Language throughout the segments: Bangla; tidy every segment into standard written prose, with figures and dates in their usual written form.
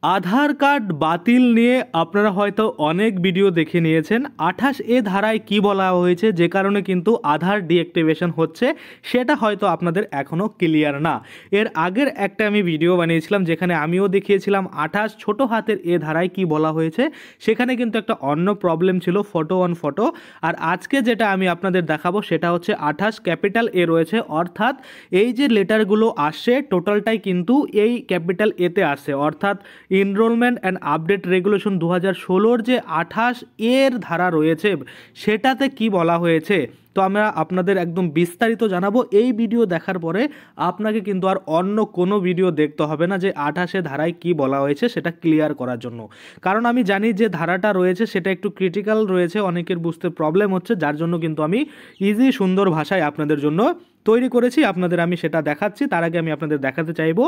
আধার কার্ড বাতিল নিয়ে আপনারা হয়তো অনেক ভিডিও দেখে নিয়েছেন। 28A ধারায় কি বলা হয়েছে যে কারণে কিন্তু আধার ডিঅ্যাক্টিভেশন হচ্ছে সেটা হয়তো আপনাদের এখনও ক্লিয়ার না। এর আগের একটা আমি ভিডিও বানিয়েছিলাম যেখানে আমিও দেখিয়েছিলাম 28 ছোট হাতের এ ধারায় কি বলা হয়েছে, সেখানে কিন্তু একটা অন্য প্রবলেম ছিল, ফটো অন ফটো। আর আজকে যেটা আমি আপনাদের দেখাবো সেটা হচ্ছে 28 ক্যাপিটাল এ রয়েছে, অর্থাৎ এই যে লেটারগুলো আসছে টোটালটাই কিন্তু এই ক্যাপিটাল এতে আসছে, অর্থাৎ এনরোলমেন্ট অ্যান্ড আপডেট রেগুলেশন 2016 যে 28 এর ধারা রয়েছে সেটাতে কি বলা হয়েছে তো আমরা আপনাদের একদম বিস্তারিত জানাবো। এই ভিডিও দেখার পরে আপনাকে কিন্তু আর অন্য কোনো ভিডিও দেখতে হবে না যে 28 ধারায় কি বলা হয়েছে সেটা ক্লিয়ার করার জন্য, কারণ আমি জানি যে ধারাটা রয়েছে সেটা একটু ক্রিটিক্যাল রয়েছে, অনেকের বুঝতে প্রবলেম হচ্ছে, যার জন্য কিন্তু আমি ইজি সুন্দর ভাষায় আপনাদের জন্য তৈরি করেছি, আপনাদের আমি সেটা দেখাচ্ছি। তার আগে আমি আপনাদের দেখাতে চাইবো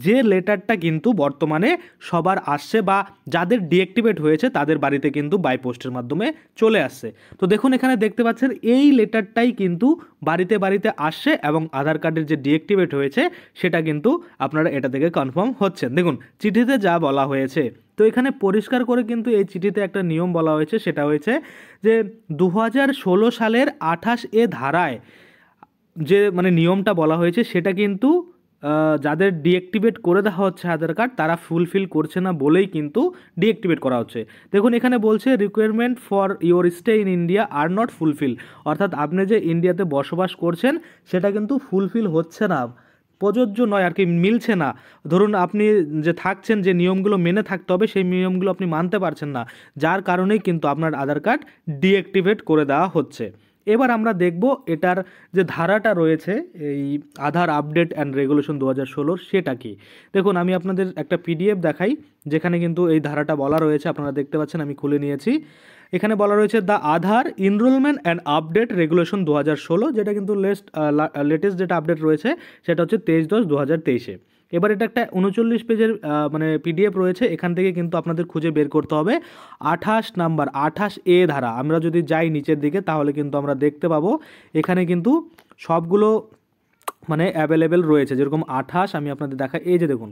যে লেটারটা কিন্তু বর্তমানে সবার আসছে বা যাদের ডিঅ্যাক্টিভেট হয়েছে তাদের বাড়িতে কিন্তু বাই পোস্টের মাধ্যমে চলে আসছে। তো দেখুন এখানে দেখতে পাচ্ছেন এই লেটারটাই কিন্তু বাড়িতে বাড়িতে আসছে এবং আধার কার্ডের যে ডিঅ্যাক্টিভেট হয়েছে সেটা কিন্তু আপনারা এটা থেকে কনফার্ম হচ্ছেন। দেখুন চিঠিতে যা বলা হয়েছে, তো এখানে পরিষ্কার করে কিন্তু এই চিঠিতে একটা নিয়ম বলা হয়েছে, সেটা হয়েছে যে 2016 সালের 28A ধারায় যে নিয়মটা বলা হয়েছে সেটা কিন্তু যাদের ডিঅ্যাক্টিভেট করে দেওয়া হচ্ছে আধার কার্ড তারা ফুলফিল করছে না বলেই কিন্তু ডিঅ্যাক্টিভেট করা হচ্ছে। দেখুন এখানে বলছে requirement for your stay in India are not fulfil, অর্থাৎ আপনি যে ইন্ডিয়াতে বসবাস করছেন সেটা কিন্তু ফুলফিল হচ্ছে না, প্রযোজ্য নয় আর কি, মিলছে না। ধরুন আপনি যে থাকছেন, যে নিয়মগুলো মেনে থাকতে হবে সেই নিয়মগুলো আপনি মানতে পারছেন না, যার কারণেই কিন্তু আপনার আধার কার্ড ডিঅ্যাক্টিভেট করে দেওয়া হচ্ছে। এবার আমরা দেখব এটার যে ধারাটা রয়েছে এই আধার আপডেট অ্যান্ড রেগুলেশন 2016 সেটা কি। দেখুন আমি আপনাদের একটা পিডিএফ দেখাই যেখানে কিন্তু এই ধারাটা বলা রয়েছে, আপনারা দেখতে পাচ্ছেন আমি খুলে নিয়েছি। এখানে বলা রয়েছে the Aadhaar enrolment and update regulation 2016, যেটা কিন্তু লেটেস্ট যেটা আপডেট রয়েছে সেটা হচ্ছে 23/10/2023। এবার এটা একটা 39 পেজের পিডিএফ রয়েছে, এখান থেকে কিন্তু আপনাদের খুঁজে বের করতে হবে 28 নাম্বার 28A ধারা। আমরা যদি যাই নিচের দিকে তাহলে কিন্তু আমরা দেখতে পাবো এখানে কিন্তু সবগুলো অ্যাভেলেবেল রয়েছে। যেরকম 28 আমি আপনাদের দেখাই, এই যে দেখুন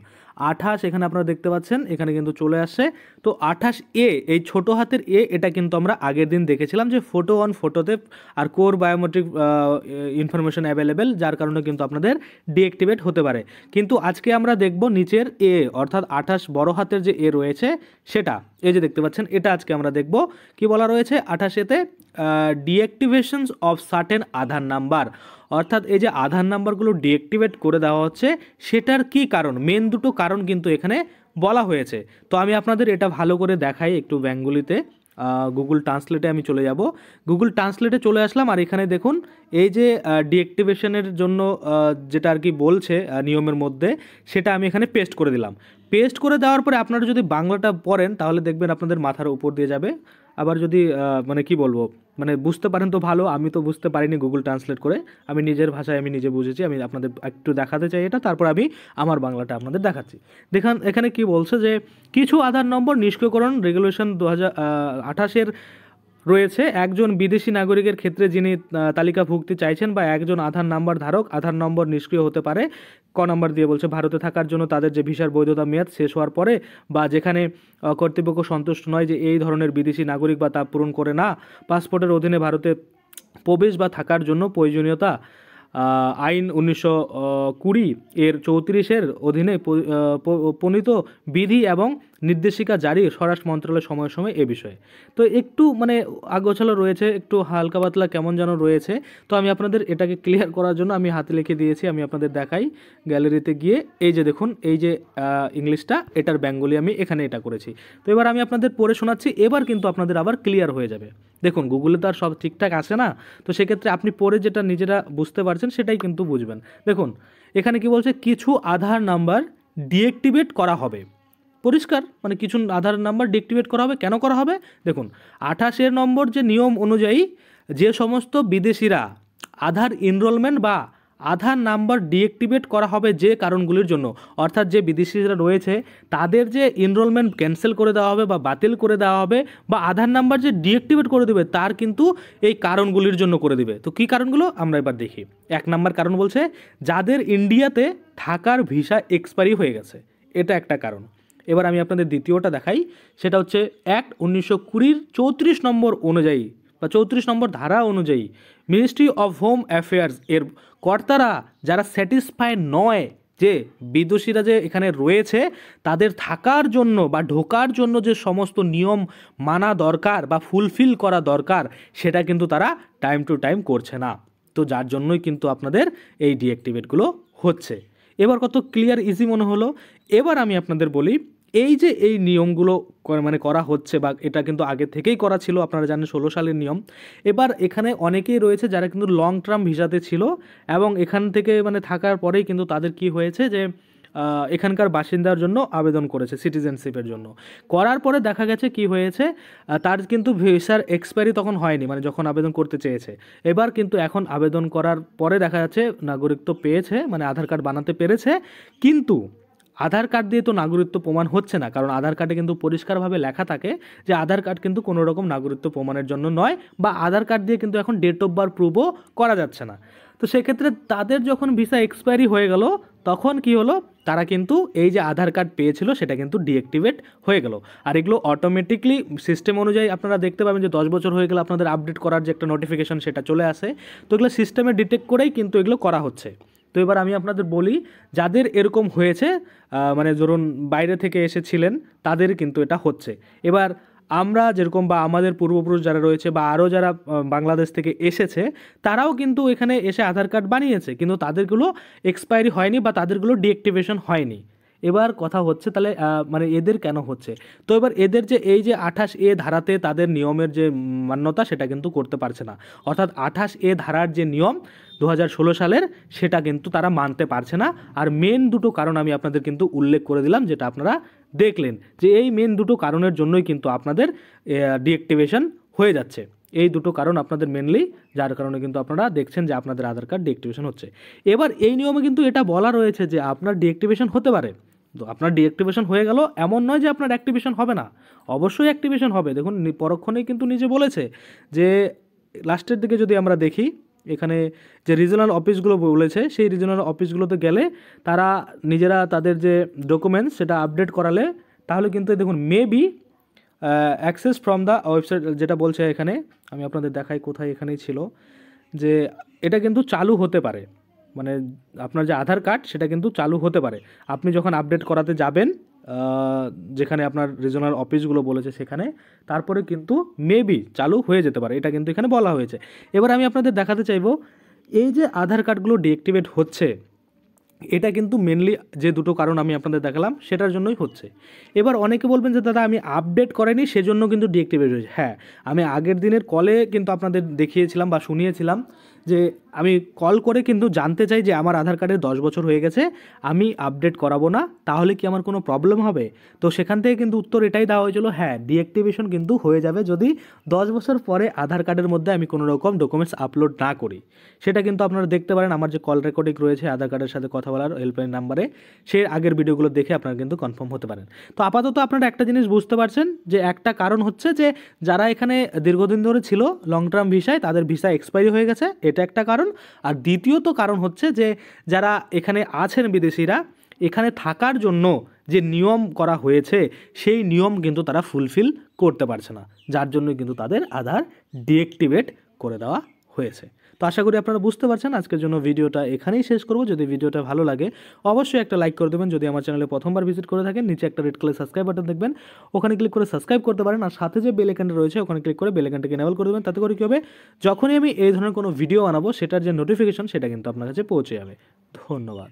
28 এখানে আপনারা দেখতে পাচ্ছেন এখানে কিন্তু চলে আসছে। তো 28A এই ছোটো হাতের এ, এটা কিন্তু আমরা আগের দিন দেখেছিলাম যে ফটো অন ফটোতে আর কোর বায়োমেট্রিক ইনফরমেশন অ্যাভেলেবেল, যার কারণে কিন্তু আপনাদের ডিঅ্যাক্টিভেট হতে পারে। কিন্তু আজকে আমরা দেখব নিচের এ, অর্থাৎ 28 বড় হাতের যে এ রয়েছে সেটা, এই যে দেখতে পাচ্ছেন এটা আজকে আমরা দেখব কি বলা রয়েছে 28এতে ডিঅ্যাক্টিভেশনস অফ সার্টেন আধার নাম্বার, অর্থাৎ এই যে আধার নাম্বারগুলো ডিঅ্যাক্টিভেট করে দেওয়া হচ্ছে সেটার কি কারণ, মেন দুটো কারণ কিন্তু এখানে বলা হয়েছে। তো আমি আপনাদের এটা ভালো করে দেখাই একটু বেঙ্গলিতে, গুগল ট্রান্সলেটে আমি চলে যাব। গুগল ট্রান্সলেটে চলে আসলাম আর এখানে দেখুন এই যে ডিঅ্যাক্টিভেশনের জন্য যেটা আর কি বলছে নিয়মের মধ্যে, সেটা আমি এখানে পেস্ট করে দিলাম। পেস্ট করে দেওয়ার পরে আপনারা যদি বাংলাটা পড়েন তাহলে দেখবেন আপনাদের মাথার উপর দিয়ে যাবে। আবার যদি কি বলবো বুঝতে পারেন তো ভালো, আমি তো বুঝতে পারিনি গুগল ট্রান্সলেট করে, আমি নিজের ভাষায় আমি নিজে বুঝেছি, আমি আপনাদের একটু দেখাতে চাই এটা, তারপর আমি আমার বাংলাটা আপনাদের দেখাচ্ছি। দেখুন এখানে কি বলছে যে কিছু আধার নম্বর নিষ্ক্রিয়করণ রেগুলেশন 2028 রয়েছে একজন বিদেশি নাগরিকের ক্ষেত্রে যিনি তালিকাভুক্তি চাইছেন বা একজন আধার নাম্বার ধারক আধার নম্বর নিষ্ক্রিয় হতে পারে। ক নম্বর দিয়ে বলছে ভারতে থাকার জন্য তাদের যে ভিসার বৈধতা মেয়াদ শেষ হওয়ার পরে বা যেখানে কর্তৃপক্ষ সন্তুষ্ট নয় যে এই ধরনের বিদেশি নাগরিক বা তা পূরণ করে না, পাসপোর্টের অধীনে ভারতে প্রবেশ বা থাকার জন্য প্রয়োজনীয়তা আইন 1920 এর 34 অধীনে প্রণীত বিধি এবং নির্দেশিকা জারি স্বরাষ্ট্র মন্ত্রণালয়ের সময়ে সময়ে এ বিষয়ে। তো একটু আগোছালো রয়েছে, একটু হালকা পাতলা কেমন যেন রয়েছে। তো আমি আপনাদের এটাকে ক্লিয়ার করার জন্য আমি হাতে লিখে দিয়েছি, আমি আপনাদের দেখাই গ্যালারিতে গিয়ে। এই যে দেখুন এই যে ইংলিশটা, এটার বেঙ্গলি আমি এখানে এটা করেছি। তো এবার আমি আপনাদের পড়ে শোনাচ্ছি, এবার কিন্তু আপনাদের আবার ক্লিয়ার হয়ে যাবে। দেখুন গুগলে তো আর সব ঠিকঠাক আসে না, তো সেক্ষেত্রে আপনি পড়ে যেটা নিজেরা বুঝতে পারছেন সেটাই কিন্তু বুঝবেন। দেখুন এখানে কি বলছে, কিছু আধার নাম্বার ডিঅ্যাক্টিভেট করা হবে। পরিষ্কার কিছু আধার নাম্বার ডিঅ্যাক্টিভেট করা হবে। কেন করা হবে? দেখুন 28 নম্বর যে নিয়ম অনুযায়ী যে সমস্ত বিদেশিরা আধার এনরোলমেন্ট বা আধার নাম্বার ডিঅ্যাক্টিভেট করা হবে যে কারণগুলির জন্য, অর্থাৎ যে বিদেশিরা রয়েছে তাদের যে এনরোলমেন্ট ক্যান্সেল করে দেওয়া হবে বা বাতিল করে দেওয়া হবে বা আধার নাম্বার যে ডিঅ্যাক্টিভেট করে দেবে তার কিন্তু এই কারণগুলির জন্য করে দিবে। তো কী কারণগুলো আমরা এবার দেখি। 1 নম্বর কারণ বলছে যাদের ইন্ডিয়াতে থাকার ভিসা এক্সপায়ারি হয়ে গেছে, এটা একটা কারণ। এবার আমি আপনাদের দ্বিতীয়টা দেখাই, সেটা হচ্ছে অ্যাক্ট 1920 34 নম্বর অনুযায়ী বা 34 নম্বর ধারা অনুযায়ী মিনিস্ট্রি অফ হোম অ্যাফেয়ার্স এর কর্তারা যারা স্যাটিসফাই নয় যে বিদেশিরা যে এখানে রয়েছে তাদের থাকার জন্য বা ঢোকার জন্য যে সমস্ত নিয়ম মানা দরকার বা ফুলফিল করা দরকার সেটা কিন্তু তারা টাইম টু টাইম করছে না। তো যার জন্যই কিন্তু আপনাদের এই ডিঅ্যাক্টিভেটগুলো হচ্ছে। এবার কত ক্লিয়ার ইজি মনে হলো। এবার আমি আপনাদের বলি, এই যে এই নিয়মগুলো মানে করা হচ্ছে বা এটা কিন্তু আগে থেকেই করা ছিল, আপনারা জানেন 16 সালের নিয়ম। এবার এখানে অনেকেই রয়েছে যারা কিন্তু লং টার্ম ভিসাতে ছিল এবং এখান থেকে মানে থাকার পরেই কিন্তু তাদের কি হয়েছে যে এখানকার বাসিন্দার জন্য আবেদন করেছে সিটিজেনশিপের জন্য। করার পরে দেখা গেছে কি হয়েছে, তার কিন্তু ভিসার এক্সপায়ারি তখন হয়নি, মানে যখন আবেদন করতে চেয়েছে। এবার কিন্তু এখন আবেদন করার পরে দেখা যাচ্ছে নাগরিকত্ব পেয়েছে, মানে আধার কার্ড বানাতে পেরেছে, কিন্তু আধার কার্ড দিয়ে তো নাগরিকত্ব প্রমাণ হচ্ছে না, কারণ আধার কার্ডে কিন্তু পরিষ্কারভাবে লেখা থাকে যে আধার কার্ড কিন্তু কোনো রকম নাগরিকত্ব প্রমাণের জন্য নয়, বা আধার কার্ড দিয়ে কিন্তু এখন ডেট অফ বার্থ প্রুভও করা যাচ্ছে না। তো সেক্ষেত্রে তাদের যখন ভিসা এক্সপায়ারি হয়ে গেল তখন কি হলো, তারা কিন্তু এই যে আধার কার্ড পেয়েছিল সেটা কিন্তু ডিঅ্যাক্টিভেট হয়ে গেল। আর এগুলো অটোমেটিকলি সিস্টেম অনুযায়ী আপনারা দেখতে পাবেন যে 10 বছর হয়ে গেলে আপনাদের আপডেট করার যে একটা নোটিফিকেশন সেটা চলে আসে। তো এগুলো সিস্টেমে ডিটেক্ট করেই কিন্তু এগুলো করা হচ্ছে। তো এবার আমি আপনাদের বলি, যাদের এরকম হয়েছে মানে ধরুন বাইরে থেকে এসেছিলেন তাদের কিন্তু এটা হচ্ছে। এবার আমরা যেরকম বা আমাদের পূর্বপুরুষ যারা রয়েছে বা আরও যারা বাংলাদেশ থেকে এসেছে তারাও কিন্তু এখানে এসে আধার কার্ড বানিয়েছে, কিন্তু তাদেরগুলো এক্সপায়ারি হয়নি বা তাদেরগুলো ডিঅ্যাক্টিভেশন হয়নি। এবার কথা হচ্ছে তাহলে মানে এদের কেন হচ্ছে। তো এবার এদের যে এই যে 28A ধারাতে তাদের নিয়মের যে মান্যতা সেটা কিন্তু করতে পারছে না, অর্থাৎ 28A ধারার যে নিয়ম 2016 সালের সেটা কিন্তু তারা মানতে পারছে না। আর মেন দুটো কারণ আমি আপনাদের কিন্তু উল্লেখ করে দিলাম, যেটা আপনারা দেখলেন যে এই মেন দুটো কারণের জন্যই কিন্তু আপনাদের ডিঅ্যাক্টিভেশন হয়ে যাচ্ছে। এই দুটো কারণ আপনাদের মেনলি, যার কারণে কিন্তু আপনারা দেখছেন যে আপনাদের আধার কার্ড ডিঅ্যাক্টিভেশন হচ্ছে। এবার এই নিয়মে কিন্তু এটা বলা রয়েছে যে আপনার ডিঅ্যাক্টিভেশন হতে পারে। তো আপনার ডিঅ্যাক্টিভেশন হয়ে গেল এমন নয় যে আপনার অ্যাক্টিভেশন হবে না, অবশ্যই অ্যাক্টিভেশন হবে। দেখুন পরক্ষণেই কিন্তু নিজে বলেছে যে লাস্টের দিকে যদি আমরা দেখি এখানে যে রিজনাল অফিসগুলো বলেছে, সেই রিজনাল অফিসগুলোতে গেলে তারা নিজেরা তাদের যে ডকুমেন্টস সেটা আপডেট করালে তাহলে কিন্তু দেখুন maybe access from the website যেটা বলছে এখানে, আমি আপনাদের দেখাই কোথায় এখানেই ছিল, যে এটা কিন্তু চালু হতে পারে, মানে আপনার যে আধার কার্ড সেটা কিন্তু চালু হতে পারে আপনি যখন আপডেট করাতে যাবেন যেখানে আপনার রিজনাল অফিসগুলো বলেছে সেখানে, তারপরে কিন্তু মেবি চালু হয়ে যেতে পারে, এটা কিন্তু এখানে বলা হয়েছে। এবার আমি আপনাদের দেখাতে চাইবো এই যে আধার কার্ডগুলো ডিঅ্যাক্টিভেট হচ্ছে এটা কিন্তু মেনলি যে দুটো কারণ আমি আপনাদের দেখালাম সেটার জন্যই হচ্ছে। এবার অনেকে বলবেন যে দাদা আমি আপডেট করেনি সেজন্য কিন্তু ডিঅ্যাক্টিভেট হয়েছে। হ্যাঁ, আমি আগের দিনের কলে কিন্তু আপনাদের দেখিয়েছিলাম বা শুনিয়েছিলাম যে আমি কল করে কিন্তু জানতে চাই যে আমার আধার কার্ডে 10 বছর হয়ে গেছে, আমি আপডেট করাবো না, তাহলে কি আমার কোনো প্রবলেম হবে? তো সেখান থেকে কিন্তু উত্তর এটাই দেওয়া হয়েছিল, হ্যাঁ ডিঅ্যাক্টিভেশন কিন্তু হয়ে যাবে যদি 10 বছর পরে আধার কার্ডের মধ্যে আমি কোনো রকম ডকুমেন্টস আপলোড না করি। সেটা কিন্তু আপনারা দেখতে পারেন আমার যে কল রেকর্ডিং রয়েছে আধার কার্ডের সাথে কথা বলার হেল্পলাইন নাম্বারে, সেই আগের ভিডিওগুলো দেখে আপনারা কিন্তু কনফার্ম হতে পারেন। তো আপাতত আপনারা একটা জিনিস বুঝতে পারছেন যে একটা কারণ হচ্ছে যে যারা এখানে দীর্ঘদিন ধরে ছিল লং টার্ম ভিসায় তাদের ভিসা এক্সপায়ারি হয়ে গেছে, এটা একটা কারণ। আর দ্বিতীয়ত কারণ হচ্ছে যে যারা এখানে আছেন বিদেশিরা, এখানে থাকার জন্য যে নিয়ম করা হয়েছে সেই নিয়ম কিন্তু তারা ফুলফিল করতে পারছে না, যার জন্য কিন্তু তাদের আধার ডিঅ্যাক্টিভেট করে দেওয়া হয়েছে। তো আশা করি আপনারা বুঝতে পারছেন। আজকের জন্য ভিডিওটা এখানেই শেষ করব। যদি ভিডিওটা ভালো লাগে অবশ্যই একটা লাইক করে দেবেন। যদি আমার চ্যানেলে প্রথমবার ভিজিট করে থাকেন নিচে একটা রেড কালার সাবস্ক্রাইব বাটন দেখবেন, ওখানে ক্লিক করে সাবস্ক্রাইব করতে পারেন। আর সাথে যে বেল আইকনটা রয়েছে ওখানে ক্লিক করে বেল আইকনটাকে এনেবল করে দেবেন। তাতে করে কী হবে, যখনই আমি এই ধরনের কোনো ভিডিও বানাবো সেটার যে নোটিফিকেশন সেটা কিন্তু আপনার কাছে পৌঁছে যাবে। ধন্যবাদ।